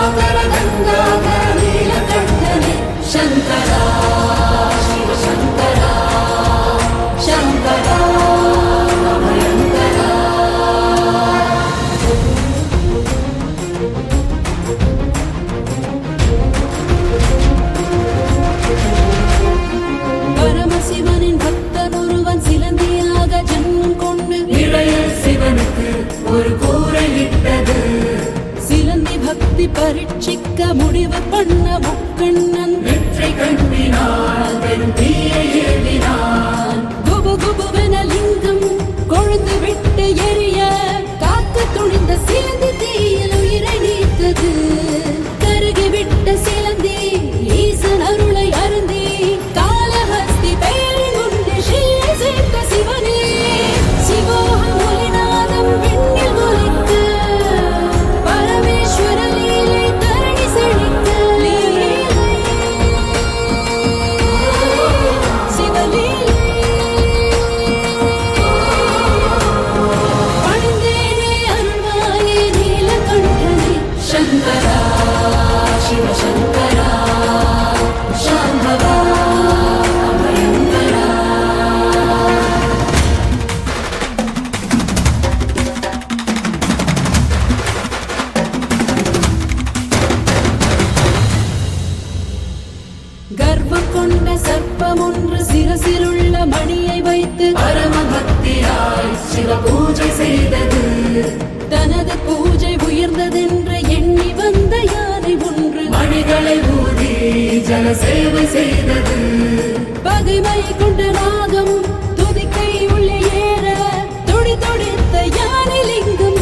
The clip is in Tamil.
பிரபாகர கங்காதர நீலகண்டனே சங்கரா சிவ சங்கரா சங்கரா அபயங்கரா. பரமசிவனின் பக்தன் ஒருவன் சிலந்தியாக ஜன்மம் கொண்டு இளைய சிவனுக்கு ஒரு கூரையிட்டது. சிலந்தி பக்தி பரீட்சிக்க முடிவு பண்ண முக்கண்ணன் வெற்றி கண்ணினான் பெரும் தீயை ஏவினான். குபு குபுவென லிங்கம் கொழுந்து விட்டு எரிய காக்க துணிந்த சிலந்தி தீயில் உயிரை நீத்தது. கருகிவிட்ட சிலந்தி ஈசன் அருளை அருந்தி காளஹஸ்தி பெயரில் உண்டு ஸ்ரீயை சேர்த்த சிவனே. சிவோக ஒலிநாதம் விண்ணில் ஒலிக்க பரமேஸ்வர லீலை தரணி செழிக்க. லீலை சிவலீலை பணிந்தேனே அருள்வாயே நீலகண்டனே சங்கரா சிவ சங்கரா சாம்பவா அபயங்கரா. கர்ப்பம் கொண்ட சர்ப்பம் ஒன்று சிரசிலுள்ள மணியை வைத்து பரம பக்தியாய் சிவ பூஜை செய்தது. தனது பூஜை உயர்ந்ததென்று எண்ணி வந்த யானை ஒன்று மணிகளை ஊதி ஜல சேவை செய்தது. பகைமை கொண்ட நாகம் துதிக்கை உள்ளே ஏற துடி துடித்த யானை லிங்கம்